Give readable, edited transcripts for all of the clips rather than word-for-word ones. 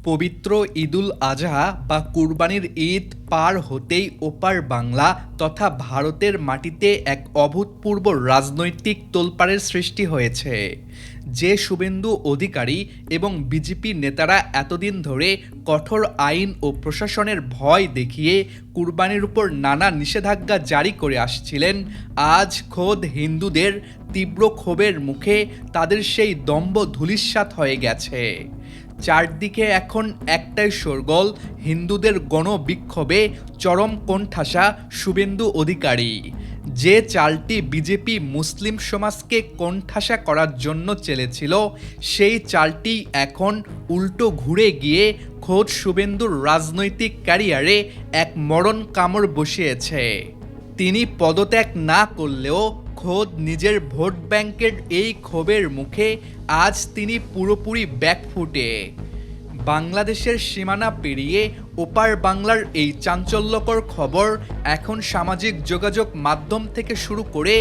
পবিত্র ঈদুল আজহা বা কুরবানির ঈদ পার হতেই ওপার বাংলা তথা ভারতের মাটিতে এক অভূতপূর্ব রাজনৈতিক তোলপাড়ের সৃষ্টি হয়েছে। যে শুভেন্দু অধিকারী এবং বিজেপি নেতারা এতদিন ধরে কঠোর আইন ও প্রশাসনের ভয় দেখিয়ে কুরবানির উপর নানা নিষেধাজ্ঞা জারি করে আসছিলেন, আজ খোদ হিন্দুদের তীব্র ক্ষোভের মুখে তাদের সেই দম্ভ ধূলিসাৎ হয়ে গেছে। চারদিকে এখন একটাই শোরগোল, হিন্দুদের গণবিক্ষোভে চরম কোণঠাসা শুভেন্দু অধিকারী। যে চালটি বিজেপি মুসলিম সমাজকে কোণঠাসা করার জন্য চেলেছিল, সেই চালটি এখন উল্টো ঘুরে গিয়ে খোদ শুভেন্দুর রাজনৈতিক ক্যারিয়ারে এক মরণ কামড় বসিয়েছে। তিনি পদত্যাগ না করলেও খোদ নিজের ভোট ব্যাংকের এই ক্ষোভের মুখে আজ তিনি পুরোপুরি ব্যাকফুটে। বাংলাদেশের সীমানা পেরিয়ে ওপার বাংলার এই চাঞ্চল্যকর খবর এখন সামাজিক যোগাযোগ মাধ্যম থেকে শুরু করে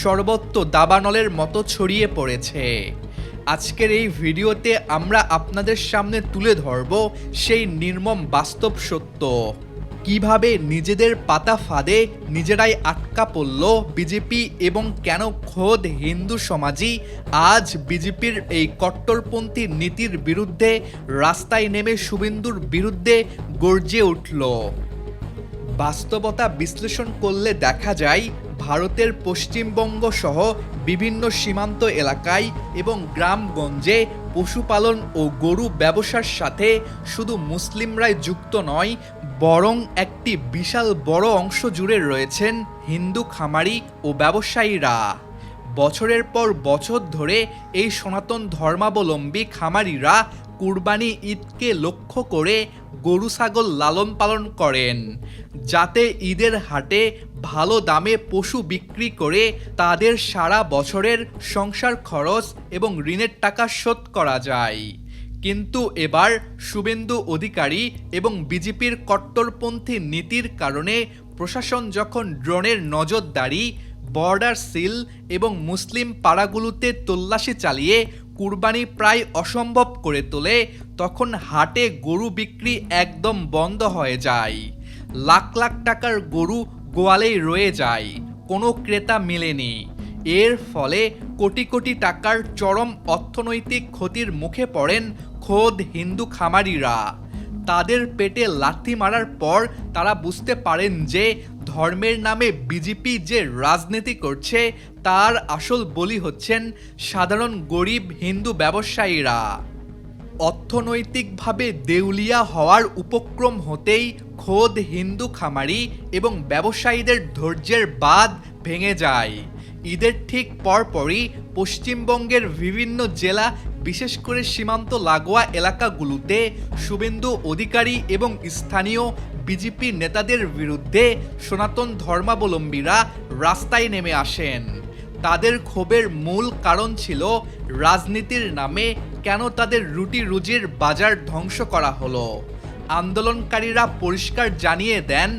সর্বত্র দাবানলের মতো ছড়িয়ে পড়েছে। আজকের এই ভিডিওতে আমরা আপনাদের সামনে তুলে ধরব সেই নির্মম বাস্তব সত্য। কিভাবে নিজেদের পাতা ফাঁদে নিজেরাই আটকা পড়ল বিজেপি এবং কেন খোদ হিন্দু সমাজই আজ বিজেপির এই কট্টরপন্থী নীতির বিরুদ্ধে রাস্তায় নেমে শুভেন্দুর বিরুদ্ধে গর্জে উঠল। বাস্তবতা বিশ্লেষণ করলে দেখা যায়, ভারতের পশ্চিমবঙ্গ সহ বিভিন্ন সীমান্ত এলাকায় এবং গ্রামগঞ্জে পশুপালন ও গরু ব্যবসার সাথে শুধু মুসলিমরাই যুক্ত নয়, বরং একটি বিশাল বড় অংশ জুড়ে রয়েছেন হিন্দু খামারি ও ব্যবসায়ীরা। বছরের পর বছর ধরে এই সনাতন ধর্মাবলম্বী খামারিরা কুরবানি ঈদকে লক্ষ্য করে গরু ছাগল লালন পালন করেন, যাতে ঈদের হাটে ভালো দামে পশু বিক্রি করে তাদের সারা বছরের সংসার খরচ এবং ঋণের টাকা শোধ করা যায়। কিন্তু এবার শুভেন্দু অধিকারী এবং বিজেপির কট্টরপন্থী নীতির কারণে প্রশাসন যখন ড্রোনের নজরদারি, বর্ডার সিল এবং মুসলিম পাড়াগুলোতে তল্লাশি চালিয়ে কুরবানি প্রায় অসম্ভব করে তোলে, তখন হাটে গরু বিক্রি একদম বন্ধ হয়ে যায়। লাখ লাখ টাকার গরু গোয়ালেই রয়ে যায়, কোনো ক্রেতা মেলেনি। এর ফলে কোটি কোটি টাকার চরম অর্থনৈতিক ক্ষতির মুখে পড়েন খোদ হিন্দু খামারিরা। তাদের পেটে লাথি মারার পর তারা বুঝতে পারেন যে ধর্মের নামে বিজেপি যে রাজনীতি করছে, তার আসল বলি হচ্ছেন সাধারণ গরিব হিন্দু ব্যবসায়ীরা। অর্থনৈতিকভাবে দেউলিয়া হওয়ার উপক্রম হতেই খোদ হিন্দু খামারি এবং ব্যবসায়ীদের ধৈর্যের বাঁধ ভেঙে যায়। ঈদের ঠিক পরপরই পশ্চিমবঙ্গের বিভিন্ন জেলা, বিশেষ করে সীমান্ত লাগোয়া এলাকাগুলোতে শুভেন্দু অধিকারী এবং স্থানীয় বিজেপি নেতাদের বিরুদ্ধে সনাতন ধর্মাবলম্বীরা রাস্তায় নেমে আসেন। তাদের ক্ষোভের মূল কারণ ছিল রাজনীতির নামে কেন তাদের রুটি রুজির বাজার ধ্বংস করা হলো। আন্দোলনকারীরা পরিষ্কার জানিয়ে দেন,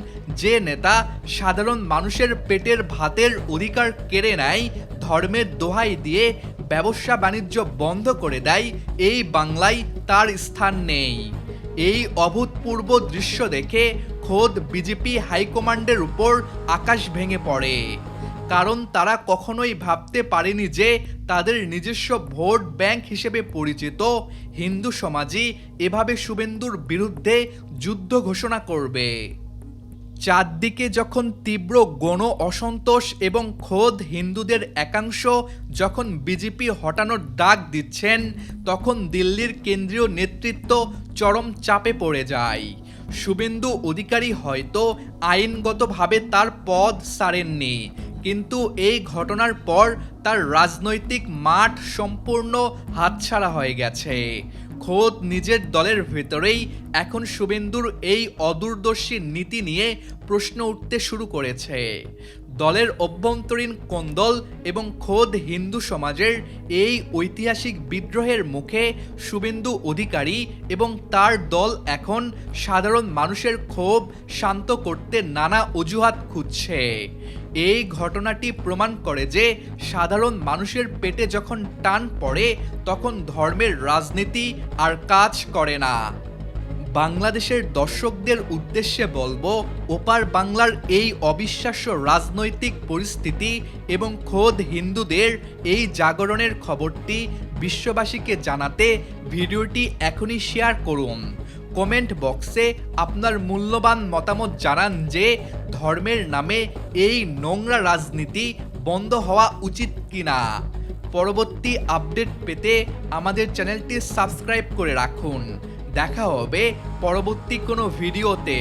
যে নেতা সাধারণ মানুষের পেটের ভাতের অধিকার কেড়ে নেয়, ধর্মের দোহাই দিয়ে ব্যবসা বাণিজ্য বন্ধ করে দেয়, এই বাংলায় তার স্থান নেই। এই অভূতপূর্ব দৃশ্য দেখে খোদ বিজেপি হাইকমান্ডের উপর আকাশ ভেঙে পড়ে। কারণ তারা কখনোই ভাবতে পারেনি যে তাদের নিজস্ব ভোট ব্যাংক হিসেবে পরিচিত হিন্দু সমাজই এভাবে শুভেন্দুর বিরুদ্ধে যুদ্ধ ঘোষণা করবে। চারদিকে যখন তীব্র গণ অসন্তোষ এবং খোদ হিন্দুদের একাংশ যখন বিজেপি হটানোর ডাক দিচ্ছেন, তখন দিল্লির কেন্দ্রীয় নেতৃত্ব চরম চাপে পড়ে যায়। শুভেন্দু অধিকারী হয়তো আইনগতভাবে তার পদ ছাড়েননি, কিন্তু এই ঘটনার পর তার রাজনৈতিক মাঠ সম্পূর্ণ হাতছাড়া হয়ে গেছে। খোদ নিজের দলের ভেতরেই এখন শুভেন্দুর এই অদূরদর্শী নীতি নিয়ে প্রশ্ন উঠতে শুরু করেছে। দলের অভ্যন্তরীণ কোন্দল এবং খোদ হিন্দু সমাজের এই ঐতিহাসিক বিদ্রোহের মুখে শুভেন্দু অধিকারী এবং তার দল এখন সাধারণ মানুষের ক্ষোভ শান্ত করতে নানা অজুহাত খুঁজছে। এই ঘটনাটি প্রমাণ করে যে সাধারণ মানুষের পেটে যখন টান পড়ে, তখন ধর্মের রাজনীতি আর কাজ করে না। বাংলাদেশের দর্শকদের উদ্দেশ্যে বলবো, ওপার বাংলার এই অবিশ্বাস্য রাজনৈতিক পরিস্থিতি এবং খোদ হিন্দুদের এই জাগরণের খবরটি বিশ্ববাসীকে জানাতে ভিডিওটি এখনই শেয়ার করুন। কমেন্ট বক্সে আপনার মূল্যবান মতামত জানান যে ধর্মের নামে এই নোংরা রাজনীতি বন্ধ হওয়া উচিত কিনা। পরবর্তী আপডেট পেতে আমাদের চ্যানেলটি সাবস্ক্রাইব করে রাখুন। দেখা হবে পরবর্তী কোনো ভিডিওতে।